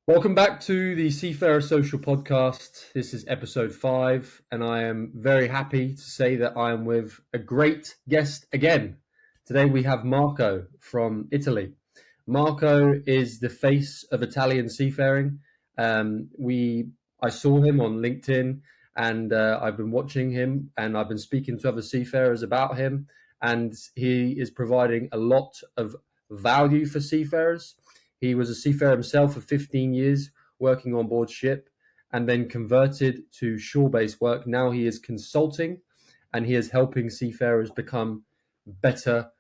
Welcome back to the Seafarer Social Podcast. This is episode 5, and I am very happy to say that I am with a great guest again. Today we have Marco from Italy. Marco is the face of Italian seafaring. I saw him on LinkedIn, and I've been watching him, and I've been speaking to other seafarers about him, and he is providing a lot of value for seafarers. He was a seafarer himself for 15 years, working on board ship, and then converted to shore-based work. Now he is consulting, and he is helping seafarers become better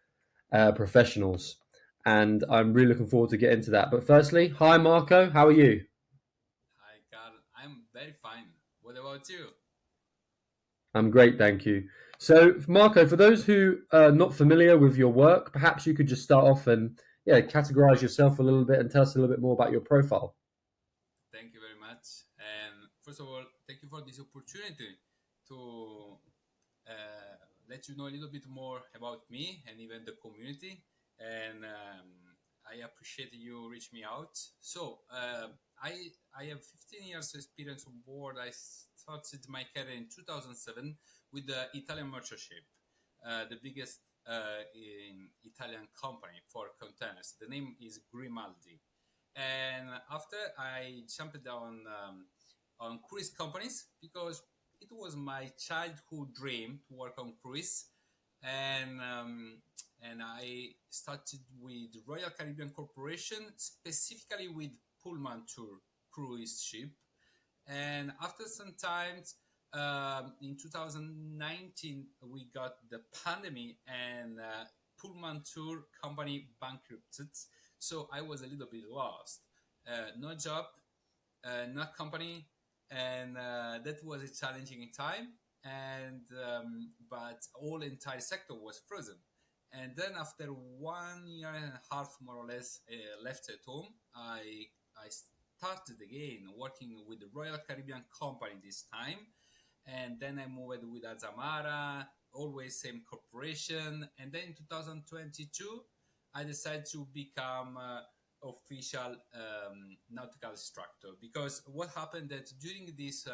professionals. And I'm really looking forward to get into that. But firstly, hi Marco, how are you? Hi, Carl. I'm very fine. What about you? I'm great, thank you. So, Marco, for those who are not familiar with your work, perhaps you could just start off and categorize yourself a little bit and tell us a little bit more about your profile. Thank you very much. And first of all, thank you for this opportunity to let you know a little bit more about me and even the community. And I appreciate you reach me out. I have 15 years experience on board. I started my career in 2007 with the Italian merchant ship, the biggest in Italian company for containers. The name is Grimaldi. And after I jumped down on cruise companies because it was my childhood dream to work on cruise, and I started with Royal Caribbean Corporation, specifically with Pullman Tour cruise ship. And after some time, in 2019, we got the pandemic and Pullman Tour company bankrupted. So I was a little bit lost. No job, no company, and that was a challenging time. And but all entire sector was frozen. And then after 1 year and a half, more or less, left at home, I started again working with the Royal Caribbean Company this time, and then I moved with Azamara, always same corporation, and then in 2022 I decided to become official nautical instructor because what happened that during this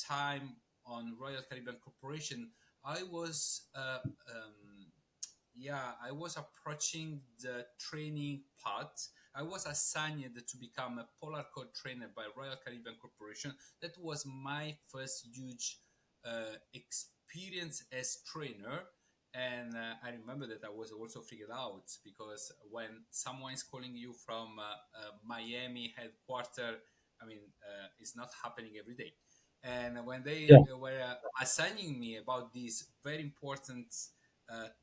time on Royal Caribbean Corporation, I was I was approaching the training part. I was assigned to become a polar code trainer by Royal Caribbean Corporation. That was my first huge experience as trainer. And I remember that I was also figured out because when someone is calling you from Miami headquarters, it's not happening every day. And when they Yeah. were assigning me about this very important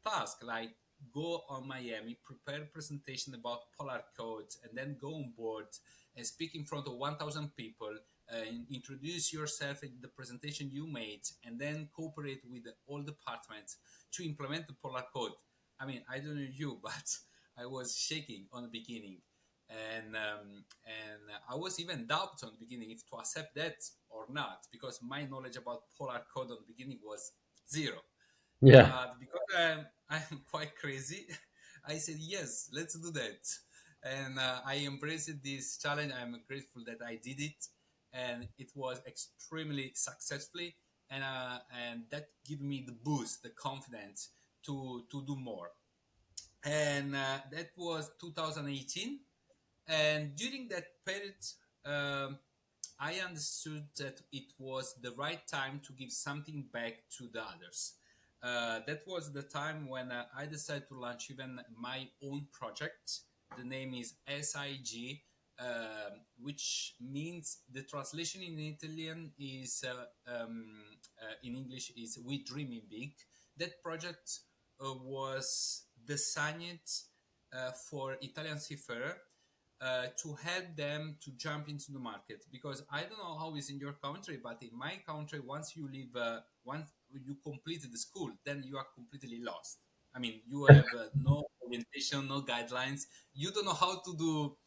task, like go on Miami, prepare a presentation about polar codes, and then go on board and speak in front of 1,000 people, introduce yourself in the presentation you made, and then cooperate with all departments to implement the polar code. I don't know you, but I was shaking on the beginning. And I was even doubt on the beginning if to accept that or not because my knowledge about polar code on the beginning was zero. Yeah. But because I'm quite crazy, I said yes, let's do that. And I embraced this challenge. I'm grateful that I did it, and it was extremely successfully. And that gave me the boost, the confidence to do more. And that was 2018. And during that period, um, I understood that it was the right time to give something back to the others. That was the time when I decided to launch even my own project. The name is SIG, which means the translation in Italian is in English is We Dreaming Big. That project was designed for Italian seafarer to help them to jump into the market because I don't know how it's in your country, but in my country, once you leave, once you completed the school, then you are completely lost. You have no orientation, no guidelines. You don't know how to do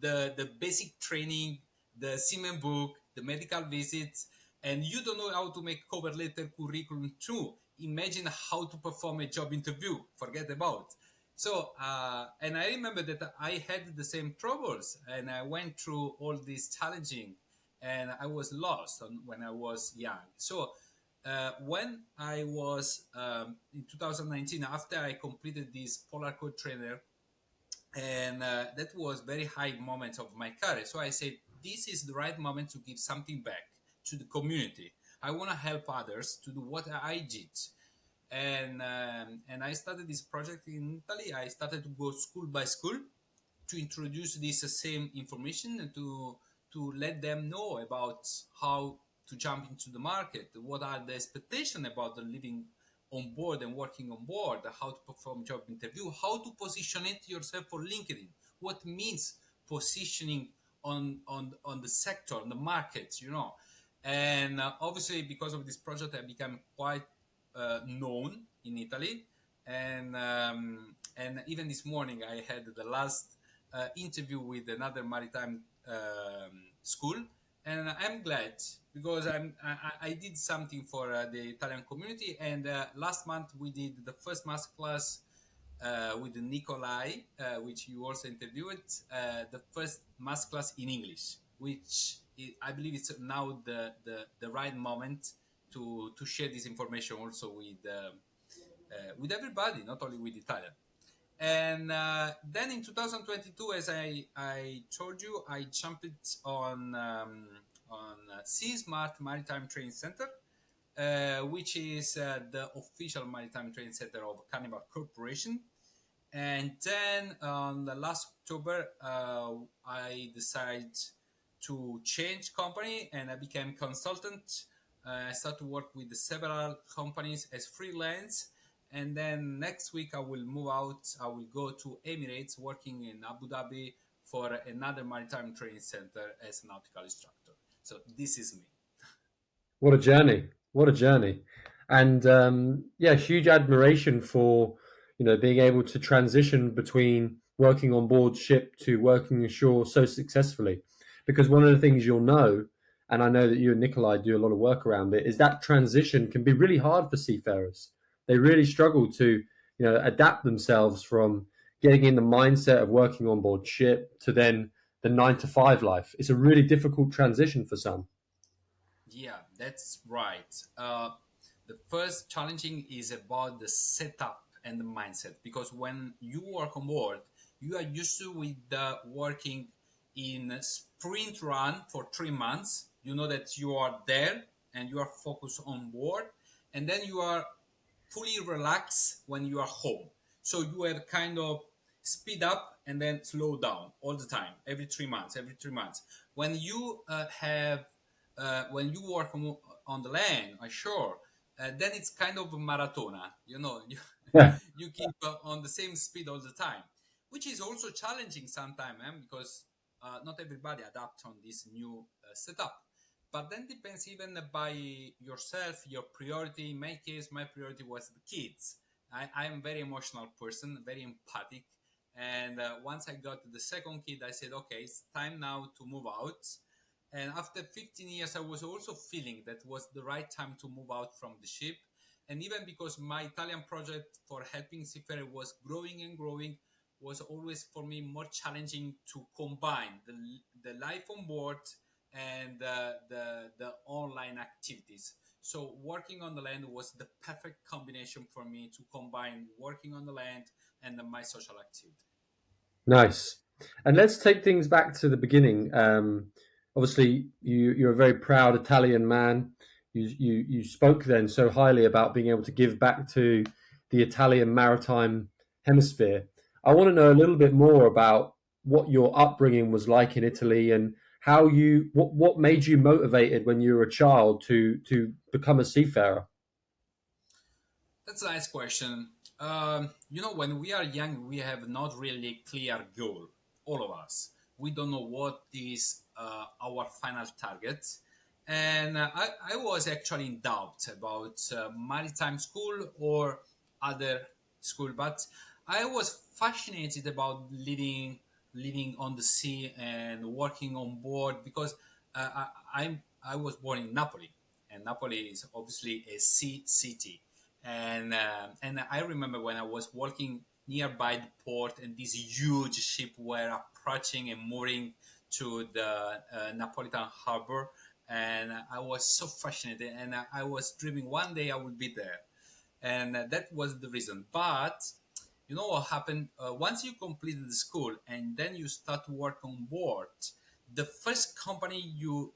the basic training, the seaman book, the medical visits, and you don't know how to make cover letter curriculum too. Imagine how to perform a job interview. Forget about. And I remember that I had the same troubles, and I went through all this challenging, and I was lost when I was young. When I was in 2019, after I completed this Polar Code Trainer, and that was very high moment of my career. So I said, this is the right moment to give something back to the community. I want to help others to do what I did, and I started this project in Italy. I started to go school by school to introduce this same information and to let them know about how to jump into the market, what are the expectations about the living on board and working on board, how to perform job interview, how to position it yourself for LinkedIn, what means positioning on the sector, on the market, and obviously because of this project I became quite known in Italy, and even this morning I had the last interview with another maritime school, and I'm glad because I did something for the Italian community. And last month we did the first masterclass with Nikolai, which you also interviewed, the first masterclass in English, which I believe it's now the right moment to share this information also with everybody, not only with Italian. And then in 2022, as I told you, I jumped on Sea Smart Maritime Training Center, which is the official maritime training center of Carnival Corporation. And then on the last October, I decided to change company and I became consultant. I started to work with several companies as freelance. And then next week I will move out. I will go to Emirates, working in Abu Dhabi for another maritime training center as a nautical instructor. So this is me. What a journey! What a journey! And yeah, huge admiration for being able to transition between working on board ship to working ashore so successfully. Because one of the things you'll know, and I know that you and Nikolai do a lot of work around it, is that transition can be really hard for seafarers. They really struggle to adapt themselves from getting in the mindset of working on board ship to then the 9 to 5 life. It's a really difficult transition for some. Yeah, that's right. The first challenging is about the setup and the mindset, because when you work on board, you are used to with working in a sprint run for 3 months. You know that you are there and you are focused on board, and then you are fully relaxed when you are home. So you have kind of speed up and then slow down all the time, every 3 months, every 3 months. When you when you work on the land, ashore, then it's kind of a maratona. You Yeah. you keep on the same speed all the time, which is also challenging sometimes, because not everybody adapts on this new setup. But then depends even by yourself, your priority. In my case, my priority was the kids. I'm a very emotional person, very empathic. And once I got the second kid, I said, okay, it's time now to move out. And after 15 years, I was also feeling that was the right time to move out from the ship. And even because my Italian project for helping seafarer was growing and growing, was always for me more challenging to combine the life on board and the online activities. So working on the land was the perfect combination for me to combine working on the land and my social activity. Nice. And let's take things back to the beginning. Obviously, you're a very proud Italian man. You spoke then so highly about being able to give back to the Italian maritime hemisphere. I want to know a little bit more about what your upbringing was like in Italy and how what made you motivated when you were a child to become a seafarer. That's a nice question. When we are young, we have not really clear goal. All of us, we don't know what is our final target, and I was actually in doubt about maritime school or other school, but I was fascinated about living on the sea and working on board, because I was born in Napoli, and Napoli is obviously a sea city. And I remember when I was working nearby the port, and this huge ship were approaching and mooring to the Napolitan harbor. And I was so fascinated, and I was dreaming one day I would be there, and that was the reason. But you know what happened? Once you completed the school and then you start to work on board, the first company you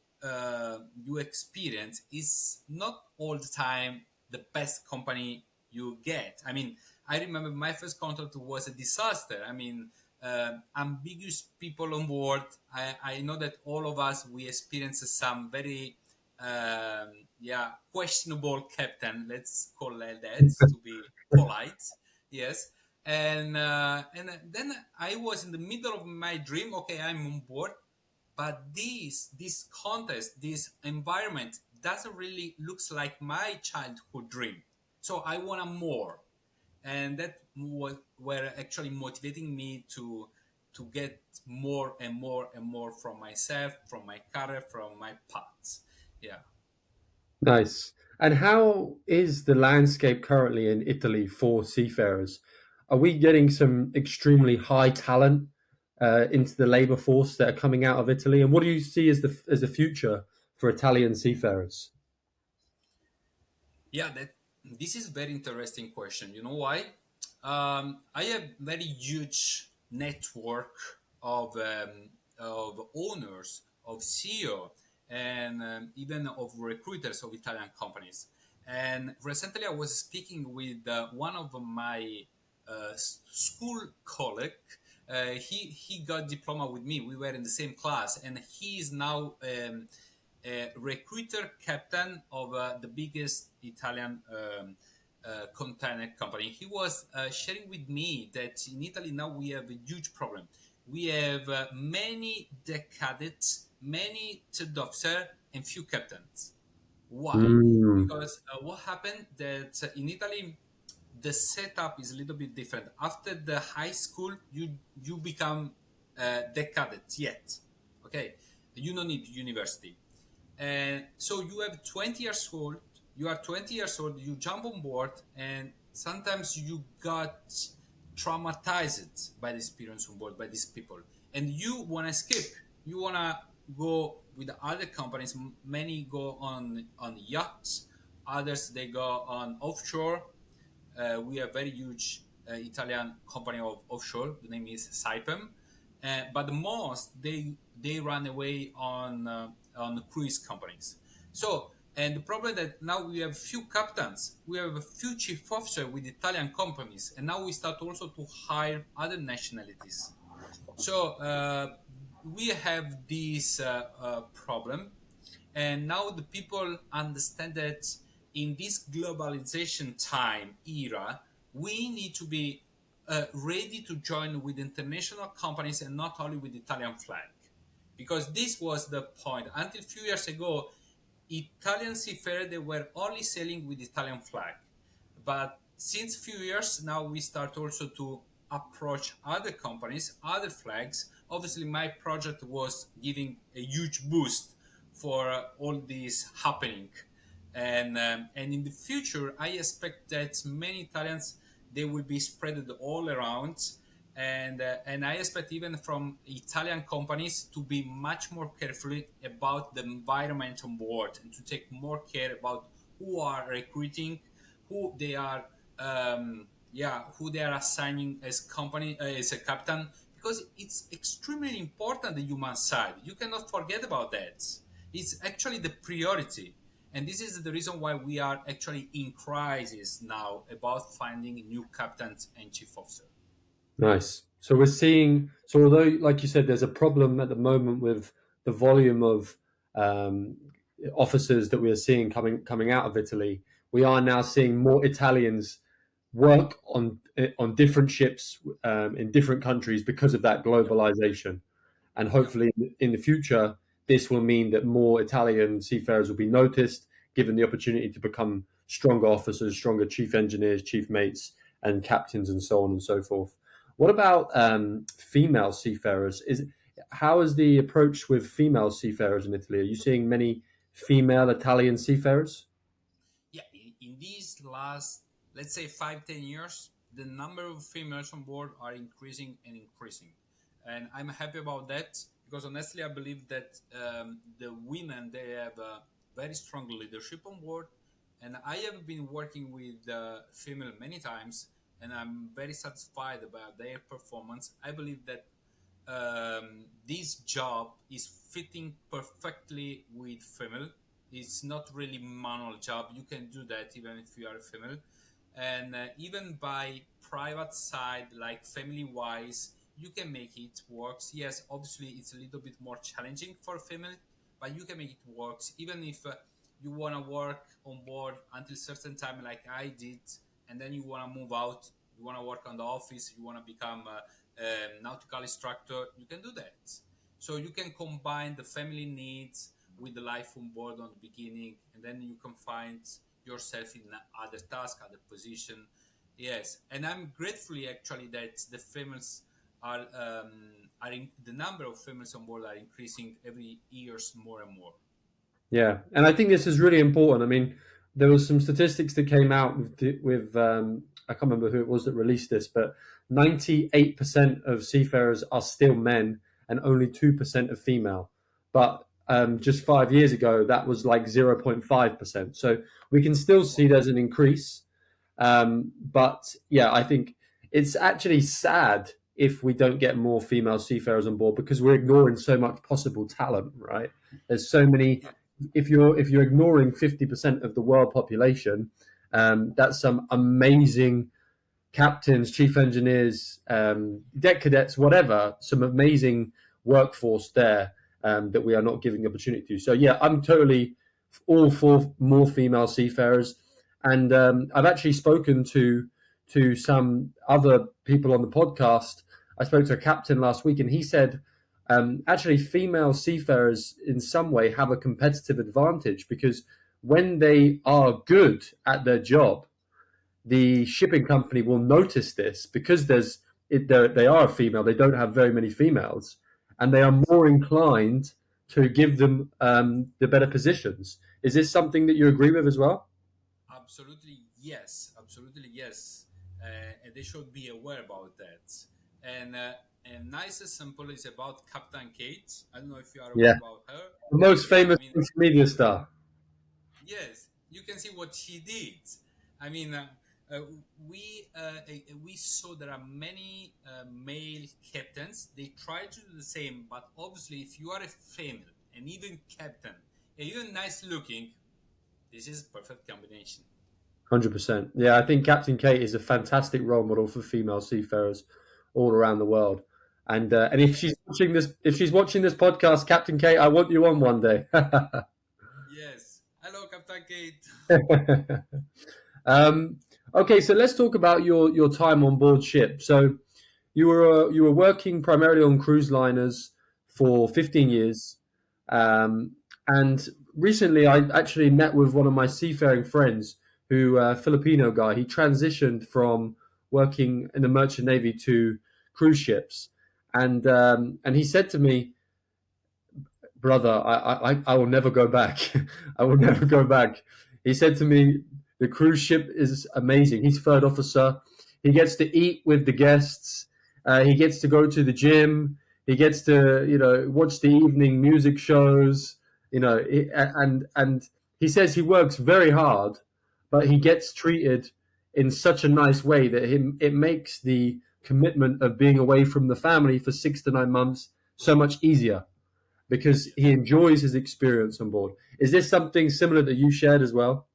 experience is not all the time the best company you get. I mean, I remember my first contract was a disaster. I mean, ambiguous people on board. I know that all of us we experienced some very questionable captain. Let's call it that to be polite. Yes, and then I was in the middle of my dream. Okay, I'm on board, but this contest, this environment doesn't really looks like my childhood dream. So I want more, and that was were actually motivating me to get more and more and more from myself, from my career, from my paths. Yeah. Nice. And how is the landscape currently in Italy for seafarers? Are we getting some extremely high talent into the labor force that are coming out of Italy? And what do you see as the future for Italian seafarers? Yeah, that this is very interesting question. You know why? I have very huge network of owners, of CEO, and even of recruiters of Italian companies. And recently, I was speaking with one of my school colleague. He got diploma with me. We were in the same class, and he is now a recruiter captain of the biggest Italian container company. He was sharing with me that in Italy now we have a huge problem. We have many deck cadets, many third officer, and few captains. Why? Mm, Because what happened that in Italy the setup is a little bit different. After the high school, you become deck cadet yet. Okay, you don't need university. And so you have 20 years old, you are 20 years old, you jump on board, and sometimes you got traumatized by the experience on board by these people. And you want to skip, you want to go with the other companies. Many go on yachts, others they go on offshore. We have very huge Italian company of offshore. The name is Saipem, but the most they run away on cruise companies. So and the problem that now we have few captains, we have a few chief officer with Italian companies, and now we start also to hire other nationalities. So we have this problem, and now the people understand that in this globalization time era, we need to be ready to join with international companies and not only with Italian flag, because this was the point. Until a few years ago, Italian seafarers they were only sailing with Italian flag, but since few years now we start also to approach other companies, other flags. Obviously, my project was giving a huge boost for all this happening, and in the future, I expect that many Italians they will be spread all around, and I expect even from Italian companies to be much more carefully about the environment on board and to take more care about who are recruiting, who they are, who they are assigning as company as a captain, because it's extremely important the human side. You cannot forget about that. It's actually the priority, and this is the reason why we are actually in crisis now about finding new captains and chief officers. nice. So we're seeing. So although, like you said, there's a problem at the moment with the volume of um, officers that we are seeing coming out of Italy, we are now seeing more Italians work on different ships in different countries because of that globalization. And Yeah. hopefully, in the future, this will mean that more Italian seafarers will be noticed, given the opportunity to become stronger officers, stronger chief engineers, chief mates, and captains, and so on and so forth. What about female seafarers? Is How is the approach with female seafarers in Italy? Are you seeing many female Italian seafarers? Yeah, in these last, let's say, 5 10 years, the number of females on board are increasing and increasing, and I'm happy about that because honestly, I believe that the women they have a very strong leadership on board, and I have been working with female many times, and I'm very satisfied about their performance. I believe that this job is fitting perfectly with female. It's not really manual job. You can do that even if you are a female, and even by private side, like family wise, you can make it works. Yes, obviously it's a little bit more challenging for a female, but you can make it works. Even if you want to work on board until certain time, like I did, and then you want to move out. You want to work on the office. You want to become nautical instructor, you can do that. So you can combine the family needs with the life on board on the beginning, and then you can find yourself in other task, other position. Yes, and I'm gratefully actually that the females the number of females on board are increasing every years more and more. Yeah, and I think this is really important. I mean, there was some statistics that came out with I can't remember who it was that released this, but 98% of seafarers are still men and only 2% are female. But just 5 years ago, that was like 0.5%. So we can still see there's an increase. But yeah, I think it's actually sad if we don't get more female seafarers on board because we're ignoring so much possible talent, right? There's so many. Yeah, If you're ignoring 50% of the world population, that's some amazing captains, chief engineers, deck cadets, whatever, some amazing workforce there that we are not giving opportunity to. So yeah, I'm totally all for more female seafarers, and I've actually spoken to some other people on the podcast. I spoke to a captain last week, and he said actually female seafarers in some way have a competitive advantage because when they are good at their job, the shipping company will notice this because they are a female. They don't have very many females, and they are yes. more inclined to give them the better positions. Is this something that you agree with as well? Absolutely yes, absolutely yes, and they should be aware about that. And a nice example is about Captain Kate. I don't know if you are aware Yeah, about her. the most Yeah, I famous mean, social media star. yes, you can see what she did. I mean, uh, we saw there are many male captains. They try to do the same, but obviously, if you are a female and even captain, and even nice looking, this is perfect combination. 100%. Yeah, I think Captain Kate is a fantastic role model for female seafarers all around the world. And if she's watching this podcast, Captain Kate, I want you on one day. Yes. Hello, Captain Kate. um, okay, so let's talk about your time on board ship. So you were working primarily on cruise liners for 15 years, um, and recently I actually met with one of my seafaring friends, who Filipino guy. He transitioned from working in the merchant navy to cruise ships, and he said to me, brother, I will never go back. I will never go back. He said to me, the cruise ship is amazing. He's third officer. He gets to eat with the guests. He gets to go to the gym. He gets to, watch the evening music shows. And he says he works very hard, but he gets treated in such a nice way that it makes the commitment of being away from the family for 6 to 9 months so much easier because Yes. he enjoys his experience on board. Is this something similar that you shared as well?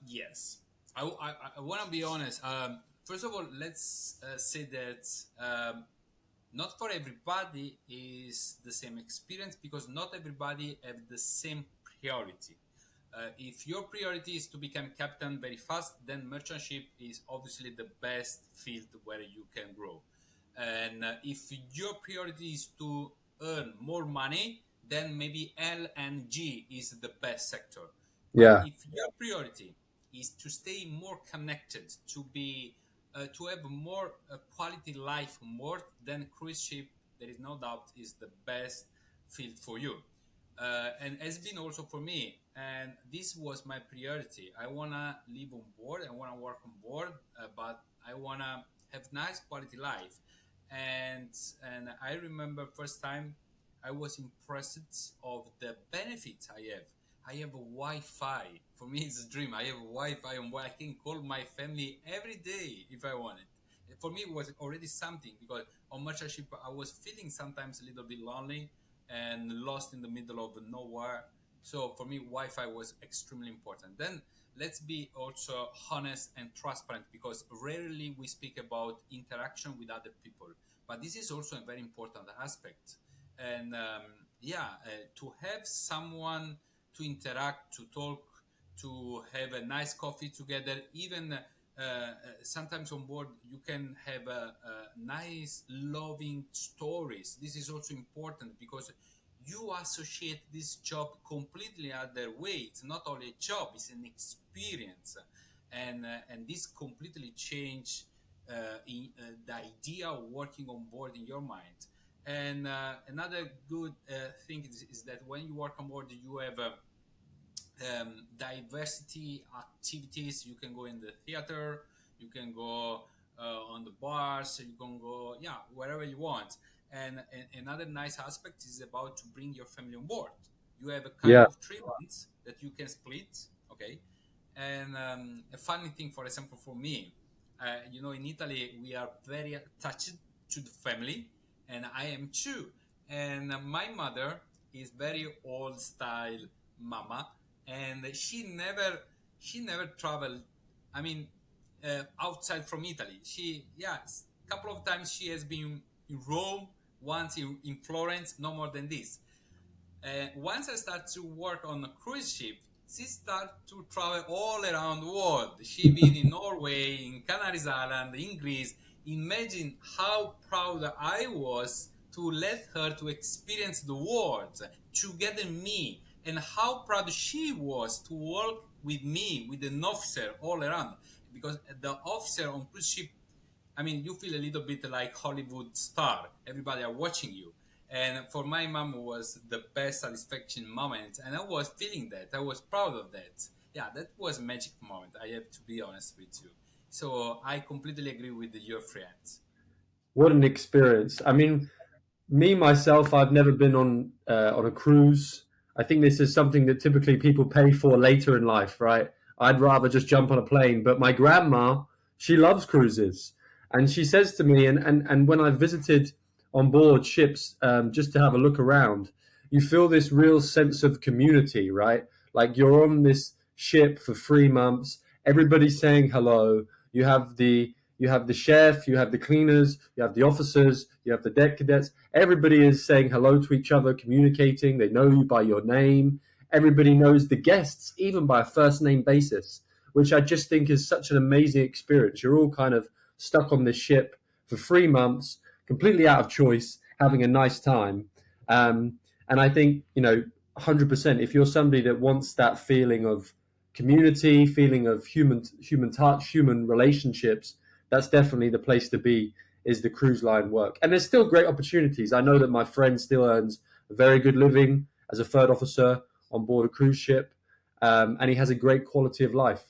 Yes. I want to be honest. First of all, let's say that not for everybody is the same experience because not everybody have the same priority. If your priority is to become captain very fast, then merchant ship is obviously the best field where you can grow. And if your priority is to earn more money, then maybe L and G is the best sector. But Yeah, if your priority is to stay more connected, to have more quality life more, then cruise ship, there is no doubt, is the best field for you. and it's been also for me. And this was my priority. I wanna live on board. I wanna work on board, but I wanna have nice quality life. And I remember first time I was impressed of the benefits I have. I have a Wi-Fi. For me, it's a dream. I have a Wi-Fi on where I can call my family every day if I want it. For me, it was already something because on merchant ship I was feeling sometimes a little bit lonely and lost in the middle of nowhere. So for me, Wi-Fi was extremely important. Then let's be also honest and transparent because rarely we speak about interaction with other people, but this is also a very important aspect. And to have someone to interact, to talk, to have a nice coffee together, even sometimes on board you can have nice loving stories. This is also important because you associate this job completely other way. It's not only a job, it's an experience. And this completely change the idea of working on board in your mind. And another good thing is that when you work on board you have diversity activities. You can go in the theater, you can go on the bars, you can go wherever you want. And another nice aspect is about to bring your family on board. You have a kind Yeah. of 3 months that you can split, okay. And a funny thing, for example, for me, in Italy we are very attached to the family, and I am too. And my mother is very old style mama, and she never traveled. I mean, outside from Italy. A couple of times she has been in Rome, once in Florence, no more than this. Once I start to work on a cruise ship, she start to travel all around the world. She been in Norway, in Canaries Island, in Greece. Imagine how proud I was to let her to experience the world together me, and how proud she was to work with me, with an officer all around. Because the officer on cruise ship, I mean, you feel a little bit like Hollywood star. Everybody are watching you. And for my mom, it was the best satisfaction moment. And I was feeling that. I was proud of that. Yeah, that was a magic moment. I have to be honest with you. So I completely agree with your friends. What an experience. I mean, me myself, I've never been on a cruise. I think this is something that typically people pay for later in life, right? I'd rather just jump on a plane. But my grandma, she loves cruises, and she says to me, and when I've visited on board ships, just to have a look around, you feel this real sense of community, right? Like you're on this ship for 3 months. Everybody's saying hello. You have the chef, you have the cleaners, you have the officers, you have the deck cadets. Everybody is saying hello to each other, communicating. They know you by your name. Everybody knows the guests, even by a first name basis, which I just think is such an amazing experience. You're all kind of stuck on this ship for 3 months, completely out of choice, having a nice time. Um, and I think, 100%, if you're somebody that wants that feeling of community, feeling of human touch, human relationships, that's definitely the place to be, is the cruise line work. And there's still great opportunities. I know that my friend still earns a very good living as a third officer on board a cruise ship, and he has a great quality of life.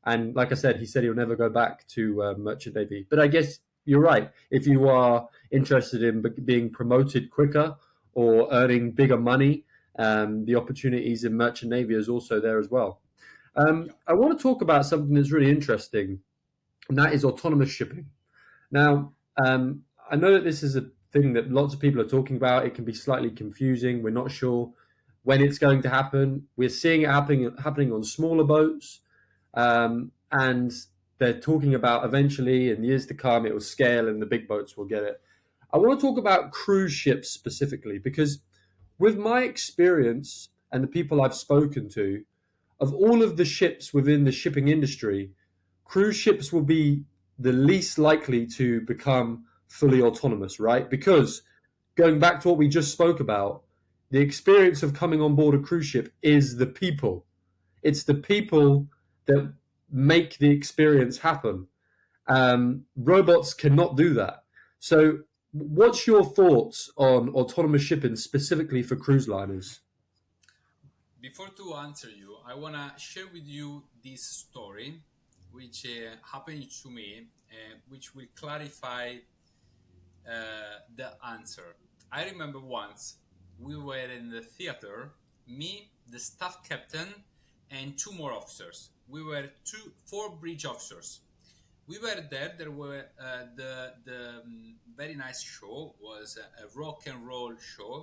And like I said, he said he'll never go back to merchant navy. But I guess you're right. If you are interested in being promoted quicker or earning bigger money, the opportunities in merchant navy is also there as well. Yeah. I want to talk about something that's really interesting, and that is autonomous shipping. Now, I know that this is a thing that lots of people are talking about. It can be slightly confusing. We're not sure when it's going to happen. We're seeing it happening on smaller boats, and they're talking about eventually in years to come it will scale and the big boats will get it. I want to talk about cruise ships specifically because, with my experience and the people I've spoken to, of all of the ships within the shipping industry, cruise ships will be the least likely to become fully autonomous, right? Because going back to what we just spoke about, the experience of coming on board a cruise ship is the people. It's the people that make the experience happen. Robots cannot do that. So, what's your thoughts on autonomous shipping specifically for cruise liners? before to answer you, I wanna share with you this story, which happened to me, which will clarify the answer. I remember once we were in the theater, me, the staff captain, and two more officers. We were four bridge officers. We were there. There were the very nice show was a rock and roll show,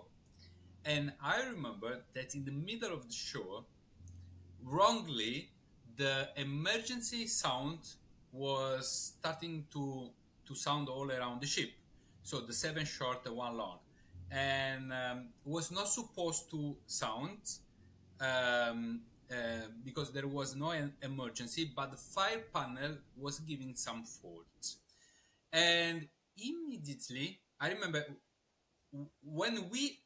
and I remember that in the middle of the show, wrongly, the emergency sound was starting to sound all around the ship. So the seven short, the one long, and was not supposed to sound because there was no emergency, but the fire panel was giving some faults. And immediately, I remember when we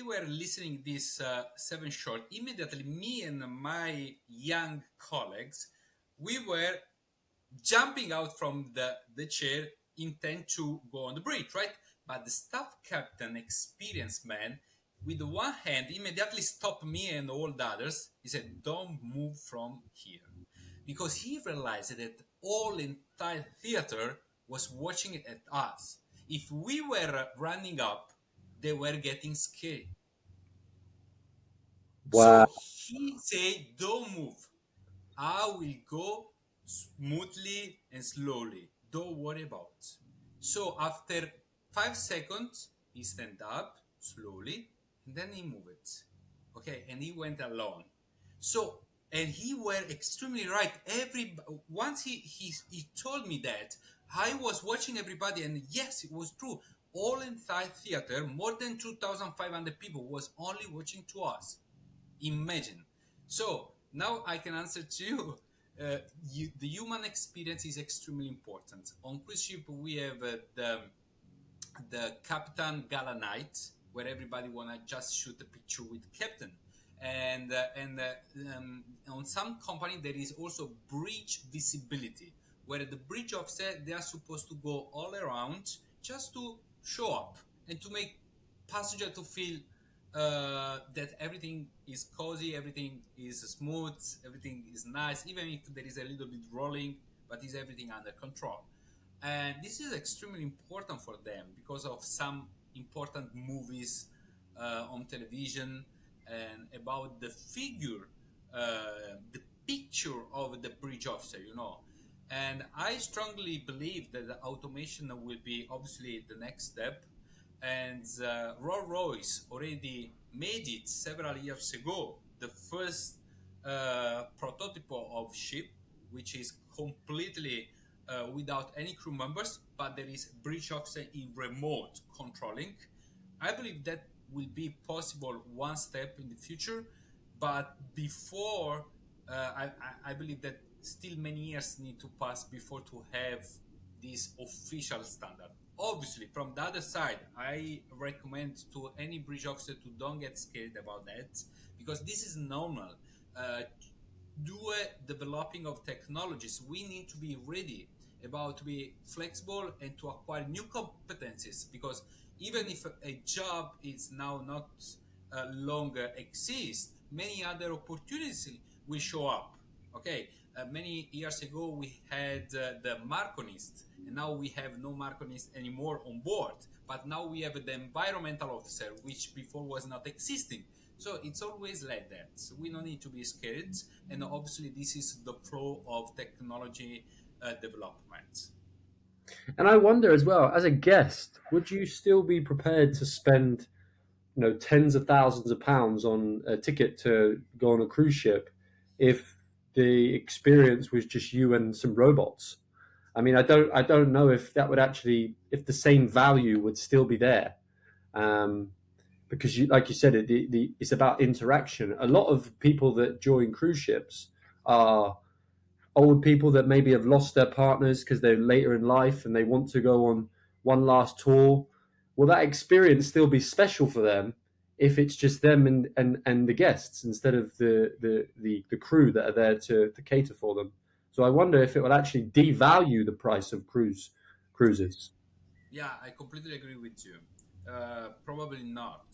were listening this seven short, immediately me and my young colleagues, we were jumping out from the chair, intent to go on the bridge, right? But the staff captain, experienced man, with the one hand immediately stopped me and all the others. He said, "Don't move from here," because he realized that all entire theater was watching it at us. If we were running up, they were getting scared. Wow. So he said, "Don't move. I will go smoothly and slowly. Don't worry about." So after 5 seconds, he stand up slowly and then he moved. Okay, and he went alone. So and he were extremely right. Every once he told me that, I was watching everybody, and yes, it was true. All inside theater, more than 2,500 people was only watching to us. Imagine. So now I can answer to you. The human experience is extremely important. On cruise ship, we have the Captain Gala Night, where everybody wanna just shoot a picture with Captain. And on some company there is also bridge visibility, where the bridge officer they are supposed to go all around just to show up and to make passenger to feel that everything is cozy, everything is smooth, everything is nice, even if there is a little bit rolling, but is everything under control. And this is extremely important for them because of some important movies on television and about the figure, the picture of the bridge officer. And I strongly believe that the automation will be obviously the next step. And Rolls Royce already made it several years ago, the first prototype of ship, which is completely without any crew members, but there is bridge officer in remote controlling. I believe that will be possible one step in the future, but before, I believe that still many years need to pass before to have this official standard. Obviously, from the other side, I recommend to any bridge officer to don't get scared about that because this is normal. Due developing of technologies, we need to be ready about to be flexible and to acquire new competencies because even if a job is now not longer exist, many other opportunities will show up. Okay, many years ago we had the Marconist, and now we have no Marconist anymore on board. But now we have the environmental officer, which before was not existing. So it's always like that. So we don't need to be scared, and obviously this is the flow of technology development. And I wonder as well, as a guest, would you still be prepared to spend, tens of thousands of pounds on a ticket to go on a cruise ship if the experience was just you and some robots? I mean, I don't know if that would actually, if the same value would still be there, um, because like you said, it's about interaction. A lot of people that join cruise ships are old people that maybe have lost their partners because they're later in life and they want to go on one last tour. Will that experience still be special for them if it's just them and the guests instead of the crew that are there to cater for them? So I wonder if it will actually devalue the price of cruises. Yeah, I completely agree with you. Probably not.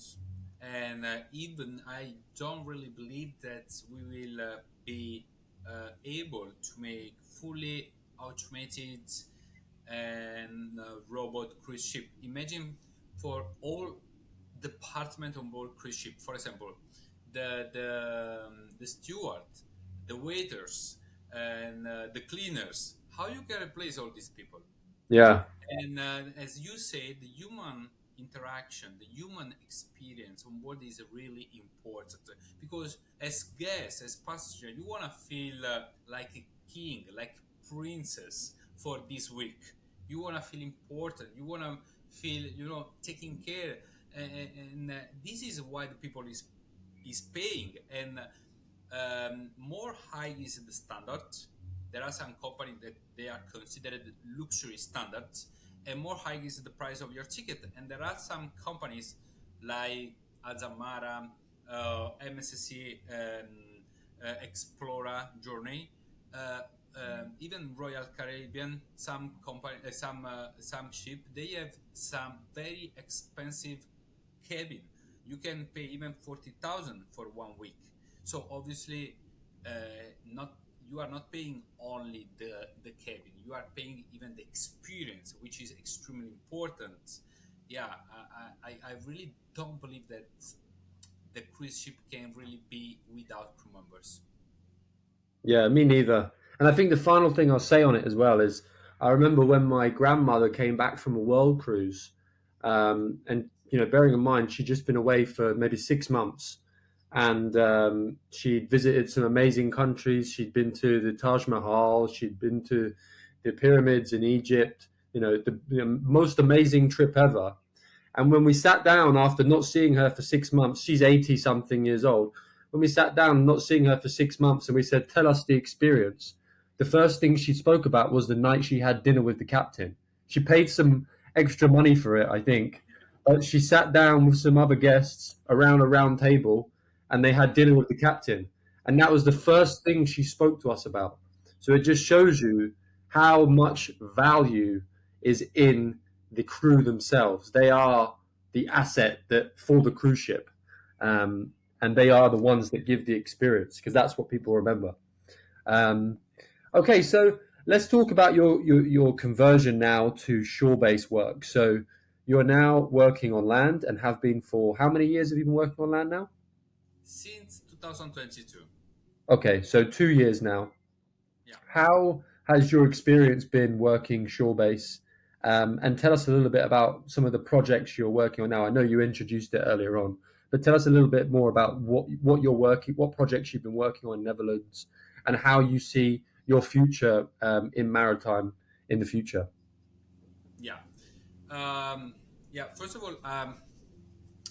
And even I don't really believe that we will be able to make fully automated and robot cruise ship. Imagine for all department on board cruise ship, for example, the steward, the waiters, and the cleaners. How you can replace all these people? Yeah, And as you say, the human interaction, the human experience on board is really important because as guests, as passenger, you want to feel like a king, like princess for this week. You want to feel important. You want to feel, taking care. And this is why the people is paying. And more high is the standard. There are some companies that they are considered luxury standards, and more high is the price of your ticket. And there are some companies like Azamara, MSC, Explorer Journey, uh, even Royal Caribbean. Some company, some ship, they have some very expensive cabin. You can pay even 40,000 for 1 week. So obviously, uh, not you are not paying only the cabin. You are paying even the experience, which is extremely important. Yeah, I really don't believe that the cruise ship can really be without crew members. yeah, me neither. And I think the final thing I'll say on it as well is I remember when my grandmother came back from a world cruise, and bearing in mind she'd just been away for maybe 6 months, and she'd visited some amazing countries. She'd been to the Taj Mahal, she'd been to the pyramids in Egypt. The most amazing trip ever. And when we sat down after not seeing her for 6 months, she's 80 something years old. When we sat down, not seeing her for 6 months, and we said, "Tell us the experience," the first thing she spoke about was the night she had dinner with the captain. She paid some extra money for it, I think. But she sat down with some other guests around a round table and they had dinner with the captain. And that was the first thing she spoke to us about. So it just shows you how much value is in the crew themselves. They are the asset that for the cruise ship, um, and they are the ones that give the experience because that's what people remember. Um, okay, so let's talk about your conversion now to shore-based work. So you are now working on land and have been for how many years have you been working on land now? Since 2022. Okay, so 2 years now. Yeah. How has your experience been working shore base? And tell us a little bit about some of the projects you're working on now. I know you introduced it earlier on, but tell us a little bit more about what you're working, what projects you've been working on in Netherlands, and how you see your future in maritime in the future. Yeah. Um, yeah. First of all,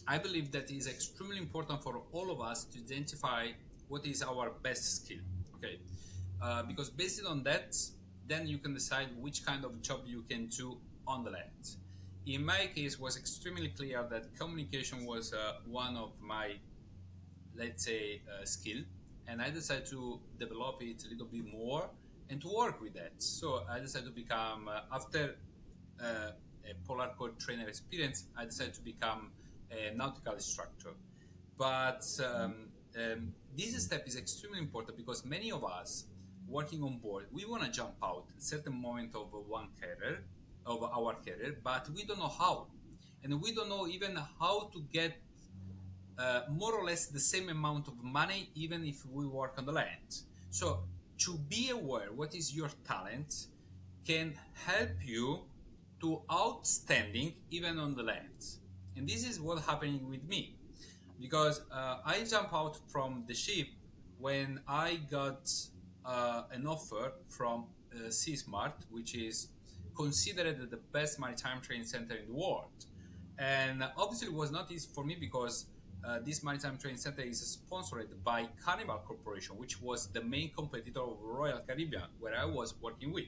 I believe that it is extremely important for all of us to identify what is our best skill. Okay, because based on that, then you can decide which kind of job you can do on the land. In my case, was extremely clear that communication was one of my, let's say, skill, and I decided to develop it a little bit more and to work with that. So I decided to become after a polar code trainer experience, I decided to become a nautical instructor. But this step is extremely important because many of us working on board, we want to jump out at a certain moment of one career, of our career, but we don't know how. And we don't know even how to get more or less the same amount of money even if we work on the land. So to be aware what is your talent can help you to outstanding even on the land. And this is what happening with me because I jump out from the ship when I got an offer from Seasmart, which is considered the best maritime training center in the world. And obviously, it was not easy for me because this maritime training center is sponsored by Carnival Corporation, which was the main competitor of Royal Caribbean, where I was working with.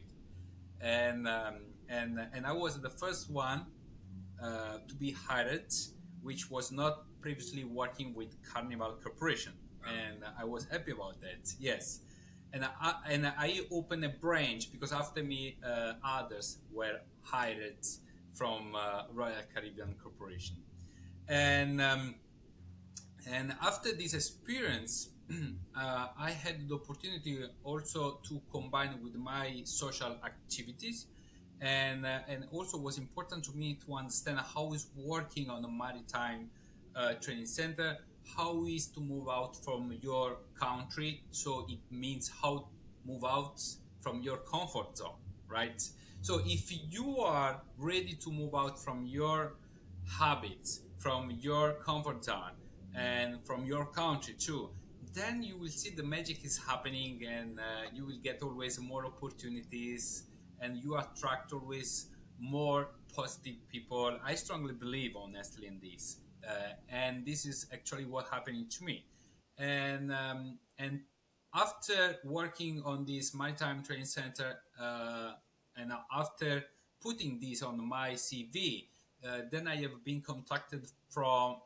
And I was the first one to be hired, which was not previously working with Carnival Corporation, and I was happy about that. Yes, and I opened a branch because after me, others were hired from Royal Caribbean Corporation, and And after this experience, I had the opportunity also to combine with my social activities, and also was important to me to understand how is working on a maritime training center, how is to move out from your country. So it means how move out from your comfort zone, right? So if you are ready to move out from your habits, from your comfort zone, and from your country too, then you will see the magic is happening, and you will get always more opportunities, and you attract always more positive people. I strongly believe, honestly, in this, and this is actually what happening to me. And after working on this maritime training center, and after putting this on my CV, then I have been contacted from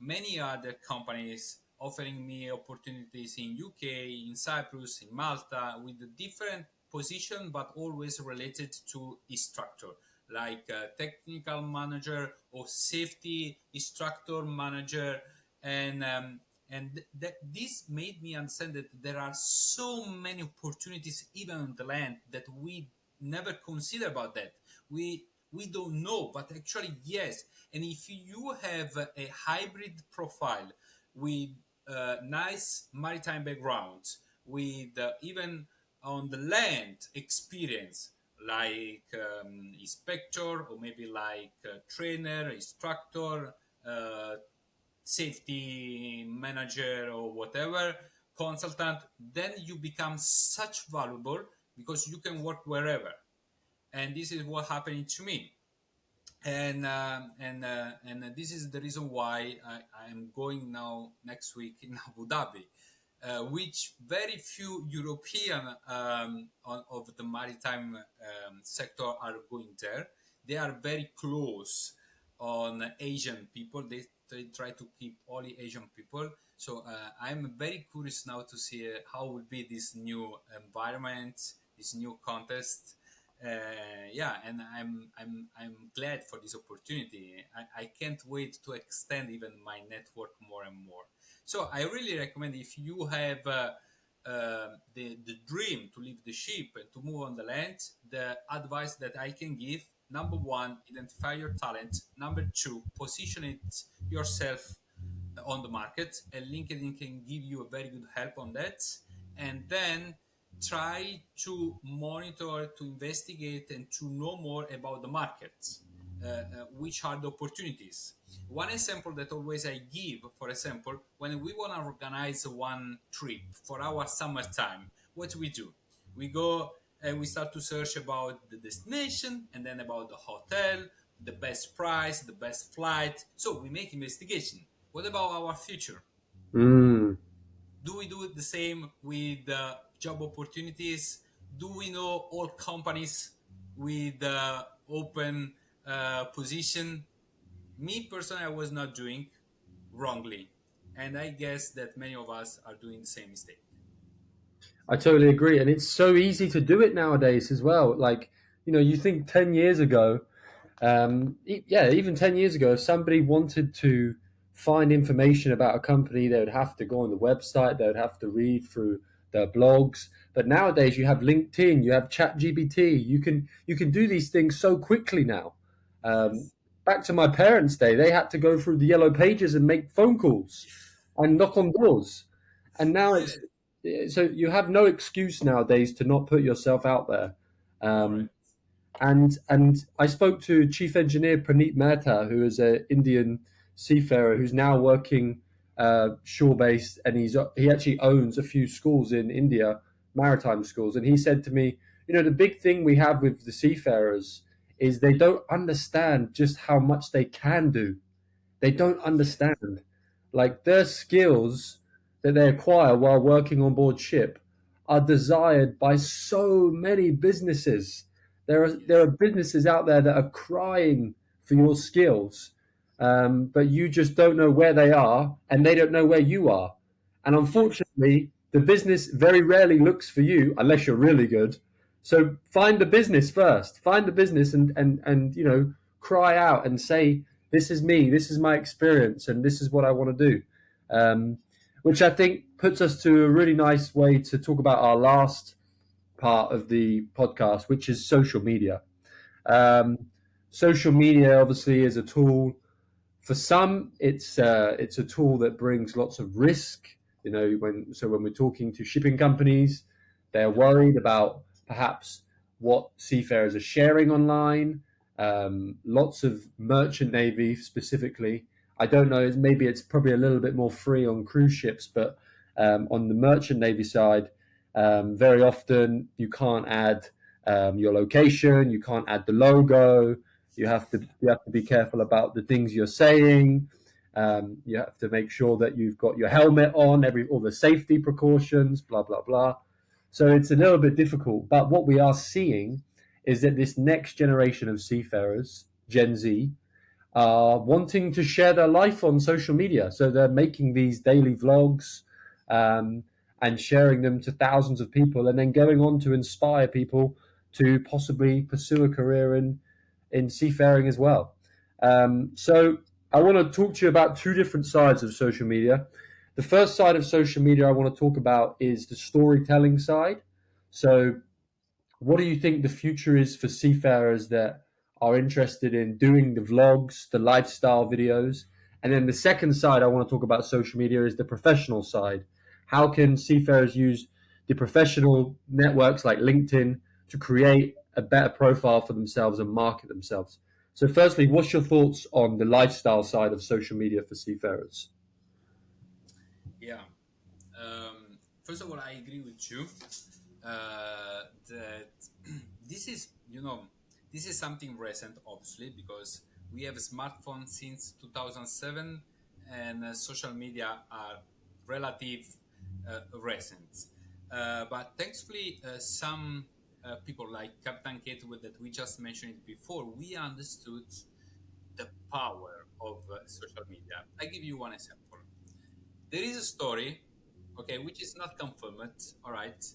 many other companies offering me opportunities in UK, in Cyprus, in Malta, with a different position, but always related to instructor, like technical manager or safety instructor manager. And this made me understand that there are so many opportunities even on the land that we never consider about that. We don't know, but actually yes. And if you have a hybrid profile with nice maritime background, with even on the land experience, like inspector, or maybe like trainer, instructor, uh, safety manager, or whatever, consultant, then you become such valuable because you can work wherever. And this is what happened to me. And this is the reason why I am going now next week in Abu Dhabi, which very few European of the maritime sector are going there. They are very close on Asian people. They try to keep only Asian people. So I'm very curious now to see how will be this new environment, this new contest. Yeah, and I'm glad for this opportunity. I can't wait to extend even my network more and more. So I really recommend, if you have the dream to leave the ship and to move on the land, the advice that I can give: number one, identify your talent; number two, position it yourself on the market, and LinkedIn can give you a very good help on that. And then try to monitor, to investigate, and to know more about the markets, which are the opportunities. One example that always I give, for example, when we want to organize one trip for our summertime, what do? We go and we start to search about the destination, and then about the hotel, the best price, the best flight. So we make investigation. What about our future? Mm. Do we do the same with job opportunities? Do we know all companies with open position? Me personally, I was not doing wrongly, and I guess that many of us are doing the same mistake. I totally agree. And it's so easy to do it nowadays as well. Like, you think 10 years ago, yeah, even 10 years ago, if somebody wanted to find information about a company, they would have to go on the website, they would have to read through their blogs. But nowadays, you have LinkedIn, you have ChatGPT, you can do these things so quickly now. Um, Yes. Back to my parents' day, they had to go through the yellow pages and make phone calls and knock on doors. And now Yeah. it's so you have no excuse nowadays to not put yourself out there. Um, Correct. and I spoke to Chief Engineer Praneet Mehta, who is an Indian seafarer who's now working shore based, and he actually owns a few schools in India, maritime schools. And he said to me, the big thing we have with the seafarers is they don't understand just how much they can do. They don't Yes. understand. Like their skills that they acquire while working on board ship are desired by so many businesses. There are Yes. businesses out there that are crying for your skills, but you just don't know where they are, and they don't know where you are. And Yes. unfortunately, the business very rarely looks for you unless you're really good. So find the business first. Find the business and cry out and say, this is me, this is my experience, and this is what I want to do. which I think puts us to a really nice way to talk about our last part of the podcast, which is social media. Um, Social media obviously is a tool. For some, it's a tool that brings lots of risk. You know, when we're talking to shipping companies, they're worried about perhaps what seafarers are sharing online. Lots of merchant navy specifically. I don't know. Maybe it's probably a little bit more free on cruise ships, but on the merchant navy side, very often you can't add your location, you can't add the logo. You have to be careful about the things you're saying. You have to make sure that you've got your helmet on, all the safety precautions, blah blah blah. So it's a little bit difficult. But what we are seeing is that this next generation of seafarers, Gen Z, are wanting to share their life on social media. So they're making these daily vlogs um, and sharing them to thousands of people, and then going on to inspire people to possibly pursue a career in seafaring as well. So I want to talk to you about two different sides of social media. The first side of social media I want to talk about is the storytelling side. So what do you think the future is for seafarers that are interested in doing the vlogs, the lifestyle videos? And then the second side I want to talk about social media is the professional side. How can seafarers use the professional networks like LinkedIn to create a better profile for themselves and market themselves? So, firstly, what's your thoughts on the lifestyle side of social media for seafarers? Yeah. First of all, I agree with you that this is, this is something recent, obviously, because we have a smartphone since 2007, and social media are relative recent. But thankfully, some people like Captain Kate that we just mentioned before, we understood the power of social media. I give you one example. There is a story, okay, which is not confirmed, all right,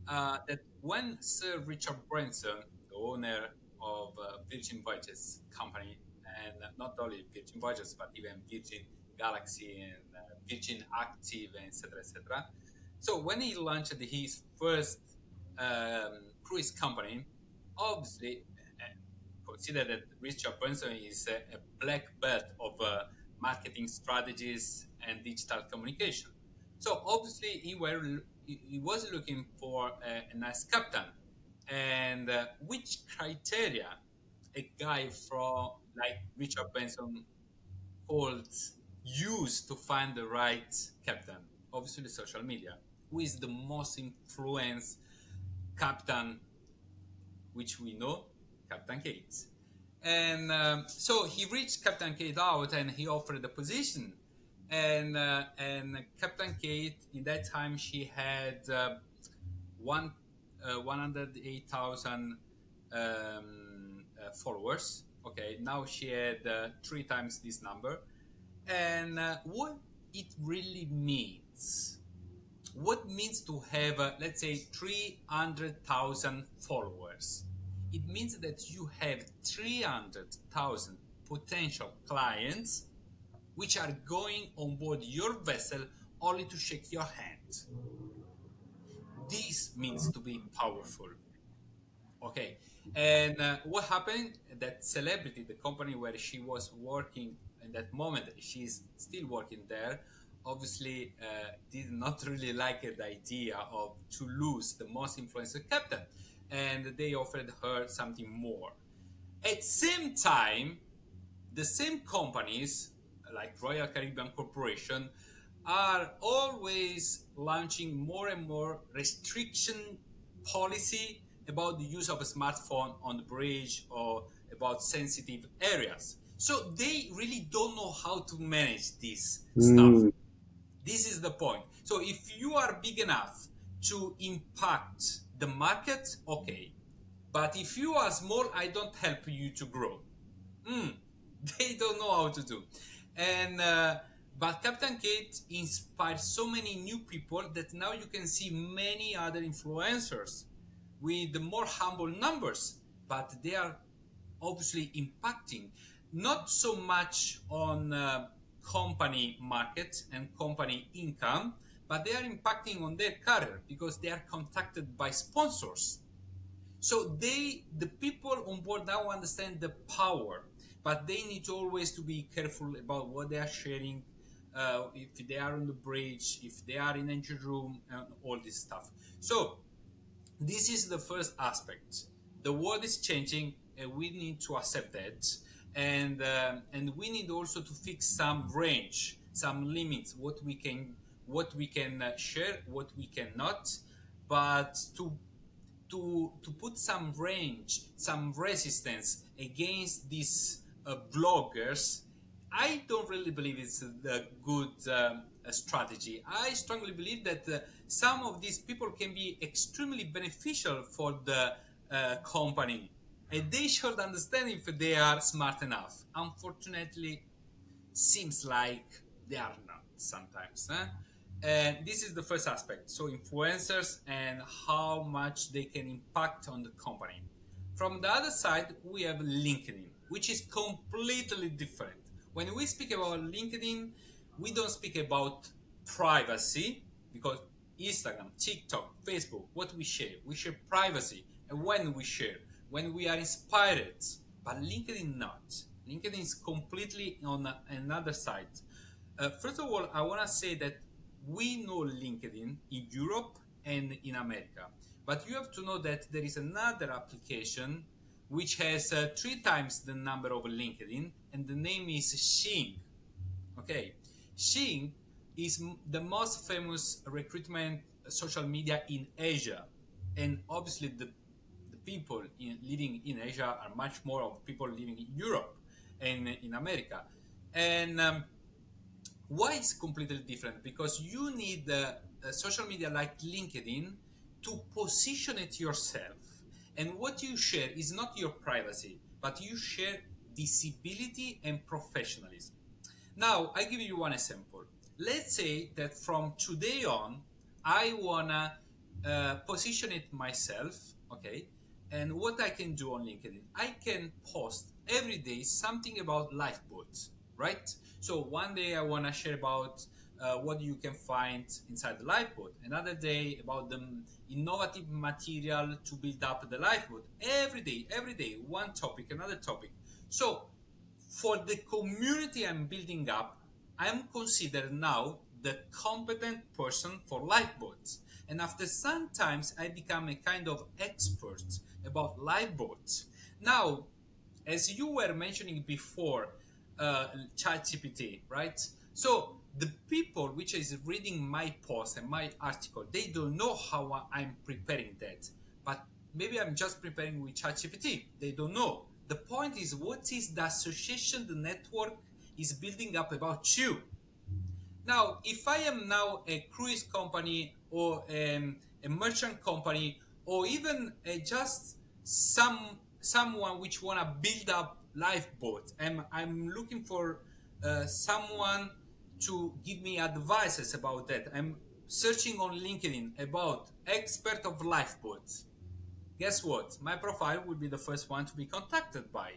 that when Sir Richard Branson, the owner of Virgin Voyages company, and not only Virgin Voyages, but even Virgin Galaxy and Virgin Active, etc., so when he launched his first cruise company, obviously, consider that Richard Branson is a black belt of marketing strategies and digital communication. So obviously, he was looking for a nice captain, and which criteria a guy from like Richard Branson could use to find the right captain? Obviously, social media. Who is the most influenced captain, which we know? Captain Kate. And so he reached Captain Kate out and he offered the position. And Captain Kate, in that time, she had 108,000 followers. Okay, now she had three times this number. And what it really means, what means to have, let's say, 300,000 followers? It means that you have 300,000 potential clients which are going on board your vessel only to shake your hand. This means to be powerful. Okay. And what happened? That celebrity, the company where she was working in that moment, she's still working there. Obviously, did not really like the idea of to lose the most influential captain, and they offered her something more. At same time, the same companies like Royal Caribbean Corporation are always launching more and more restriction policy about the use of a smartphone on the bridge or about sensitive areas. So they really don't know how to manage this stuff. Mm, This is the point. So if you are big enough to impact the market, okay. But if you are small, I don't help you to grow. Mm, they don't know how to do. And but Captain Kate inspired so many new people that now you can see many other influencers with more humble numbers, but they are obviously impacting not so much on company market and company income, but they are impacting on their career because they are contacted by sponsors. So the people on board now understand the power, but they need to always to be careful about what they are sharing, if they are on the bridge, if they are in engine room, and all this stuff. So this is the first aspect. The world is changing, and we need to accept that, and we need also to fix some range, some limits, what we can share, what we cannot, but to put some range, some resistance against these bloggers, I don't really believe it's a good strategy. I strongly believe that some of these people can be extremely beneficial for the company, and they should understand if they are smart enough. Unfortunately, seems like they are not sometimes. And this is the first aspect. So influencers and how much they can impact on the company. From the other side, we have LinkedIn, which is completely different. When we speak about LinkedIn, we don't speak about privacy because Instagram, TikTok, Facebook, what we share privacy, and when we share, when we are inspired. But LinkedIn not. LinkedIn is completely on another side. First of all, I want to say that we know LinkedIn in Europe and in America, but you have to know that there is another application which has three times the number of LinkedIn, and the name is Xing. Okay, Xing is the most famous recruitment social media in Asia, and obviously the people living in Asia are much more of people living in Europe and in America. And why it's completely different? Because you need a social media like LinkedIn to position it yourself. And what you share is not your privacy, but you share visibility and professionalism. Now, I give you one example. Let's say that from today on, I wanna position it myself, okay? And what I can do on LinkedIn, I can post every day something about lifeboats, right? So one day I wanna share about what you can find inside the lifeboat. Another day about the innovative material to build up the lifeboat. Every day, one topic, another topic. So for the community I'm building up, I'm considered now the competent person for lifeboats. And after some times, I become a kind of expert about lifeboats. Now, as you were mentioning before, ChatGPT, right? So the people which is reading my post and my article, they don't know how I'm preparing that. But maybe I'm just preparing with ChatGPT. They don't know. The point is, what is the association the network is building up about you? Now, if I am now a cruise company or a merchant company or even just someone which wanna build up lifeboat, and I'm looking for someone to give me advices about that. I'm searching on LinkedIn about expert of lifeboats. Guess what? My profile will be the first one to be contacted by.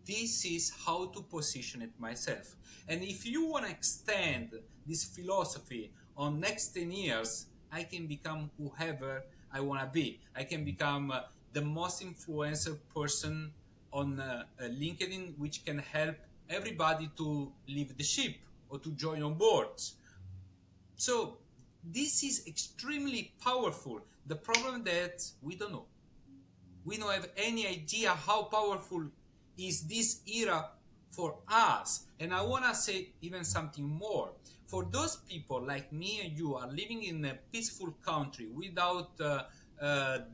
This is how to position it myself. And if you want to extend this philosophy on next 10 years, I can become whoever I want to be. I can become the most influential person on LinkedIn, which can help everybody to leave the ship or to join on board. So this is extremely powerful. The problem that we don't know, we don't have any idea how powerful is this era for us. And I want to say even something more. For those people like me and you are living in a peaceful country without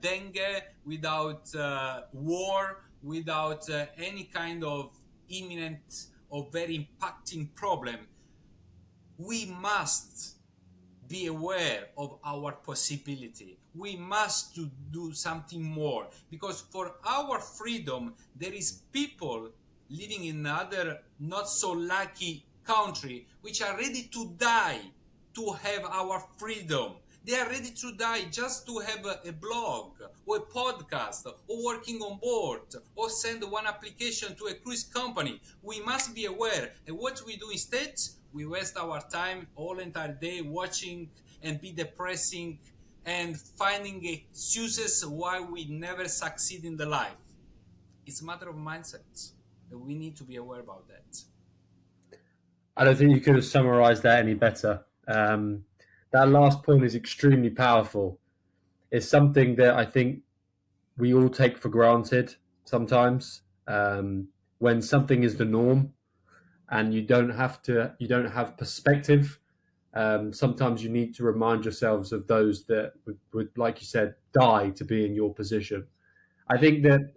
dengue, without war, without any kind of imminent or very impacting problem, we must be aware of our possibility. We must to do something more, because for our freedom there is people living in other not so lucky country which are ready to die to have our freedom. They are ready to die just to have a blog or a podcast or working on board or send one application to a cruise company. We must be aware. And what we do instead, we waste our time all entire day watching and be depressing and finding excuses why we never succeed in the life. It's a matter of mindset. We need to be aware about that. I don't think you could have summarized that any better. That last point is extremely powerful. It's something that I think we all take for granted sometimes. When something is the norm and you don't have perspective. Sometimes you need to remind yourselves of those that would, like you said, die to be in your position. I think that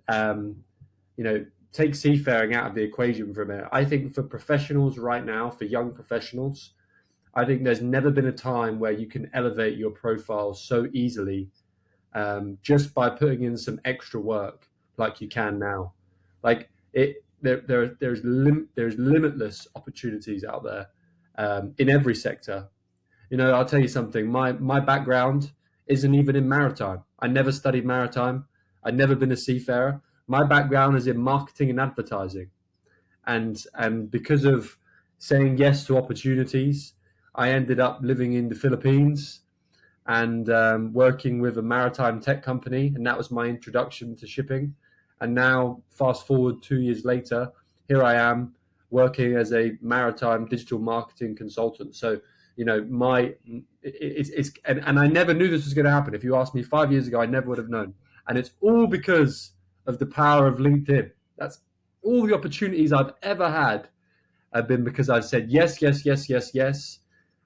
take seafaring out of the equation for a minute. I think for professionals right now, for young professionals, I think there's never been a time where you can elevate your profile so easily just by putting in some extra work like you can now. Like there's limitless opportunities out there in every sector. I'll tell you something. My background isn't even in maritime. I never studied maritime. I'd never been a seafarer. My background is in marketing and advertising, and because of saying yes to opportunities, I ended up living in the Philippines and working with a maritime tech company, and that was my introduction to shipping. And now, fast forward 2 years later, here I am working as a maritime digital marketing consultant. So, my it's and I never knew this was going to happen. If you asked me 5 years ago, I never would have known. And it's all because of the power of LinkedIn. That's all the opportunities I've ever had have been because I've said yes, yes, yes, yes, yes,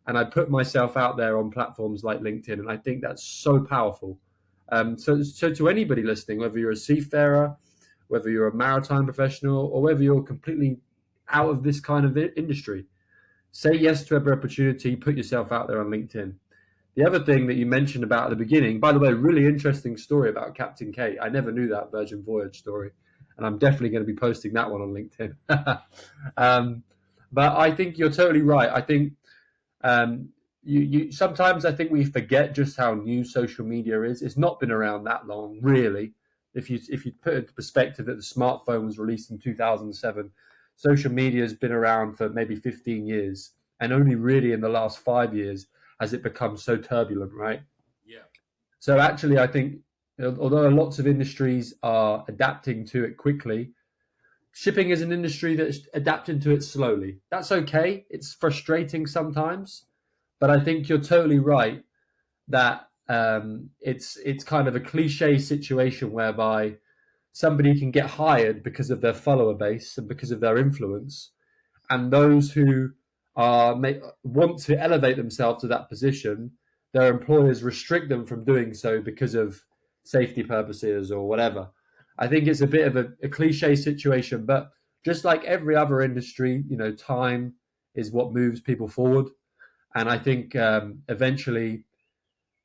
and I put myself out there on platforms like LinkedIn, and I think that's so powerful. So to anybody listening, whether you're a seafarer, whether you're a maritime professional, or whether you're completely out of this kind of industry, say yes to every opportunity. Put yourself out there on LinkedIn. The other thing that you mentioned about at the beginning, by the way, really interesting story about Captain Kate. I never knew that Virgin Voyage story, and I'm definitely going to be posting that one on LinkedIn. um, but I think you're totally right. I think you sometimes I think we forget just how new social media is. It's not been around that long, really. If you put it into perspective that the smartphone was released in 2007, social media has been around for maybe 15 years, and only really in the last 5 years has it become so turbulent, right? Yeah. So actually, I think although lots of industries are adapting to it quickly, shipping is an industry that's adapting to it slowly. That's okay. It's frustrating sometimes, but I think you're totally right that it's kind of a cliche situation whereby somebody can get hired because of their follower base and because of their influence, and those who want to elevate themselves to that position, their employers restrict them from doing so because of safety purposes or whatever. I think it's a bit of a cliche situation, but just like every other industry, time is what moves people forward. And I think eventually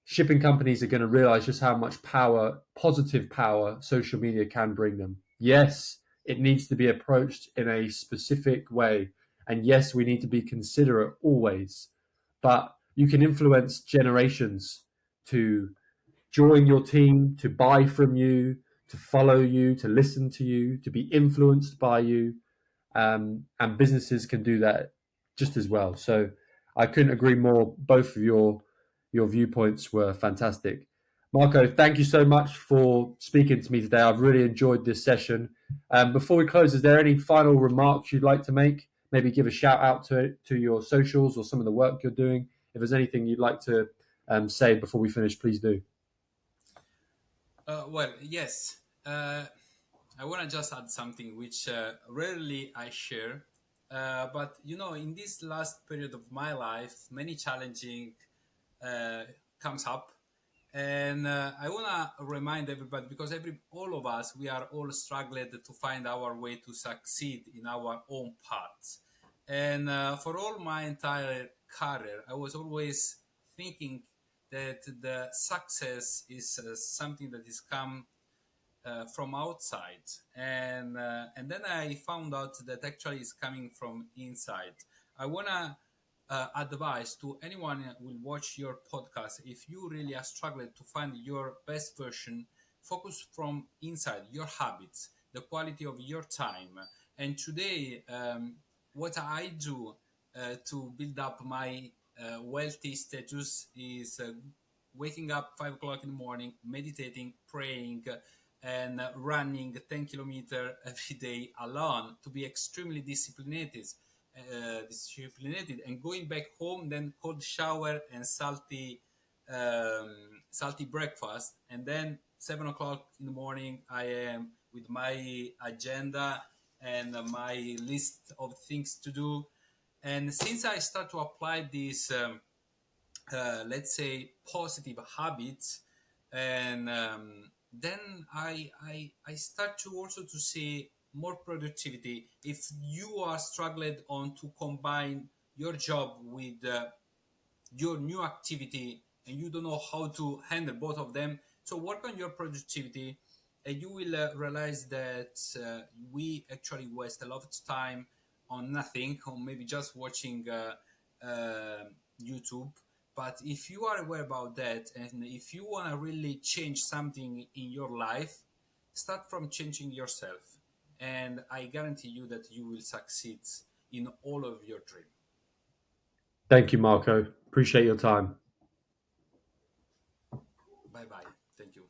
shipping companies are going to realize just how much power, positive power, social media can bring them. Yes, it needs to be approached in a specific way. And yes, we need to be considerate always. But you can influence generations to join your team, to buy from you, to follow you, to listen to you, to be influenced by you. And businesses can do that just as well. So I couldn't agree more. Both of your viewpoints were fantastic. Marco, thank you so much for speaking to me today. I've really enjoyed this session. Before we close, is there any final remarks you'd like to make? Maybe give a shout out to your socials or some of the work you're doing. If there's anything you'd like to say before we finish, please do. Well, yes. I want to just add something which rarely I share. But in this last period of my life, many challenging comes up, and I want to remind everybody because all of us we are all struggling to find our way to succeed in our own paths. And for all my entire career, I was always thinking that the success is something that is come from outside, and then I found out that actually it's coming from inside. I wanna advice to anyone who will watch your podcast. If you really are struggling to find your best version, focus from inside your habits, the quality of your time. And today, what I do to build up my wealthy status is waking up 5 o'clock in the morning, meditating, praying, and running 10 kilometers every day alone to be extremely disciplined, and going back home, then cold shower and salty breakfast, and then 7 o'clock in the morning I am with my agenda and my list of things to do. And since I start to apply these let's say positive habits, and then I start to also to see more productivity. If you are struggling on to combine your job with your new activity and you don't know how to handle both of them, so work on your productivity, and you will realize that we actually waste a lot of time on nothing, or maybe just watching YouTube. But if you are aware about that, and if you want to really change something in your life, start from changing yourself, and I guarantee you that you will succeed in all of your dreams. Thank you, Marco. Appreciate your time. Bye bye. Thank you.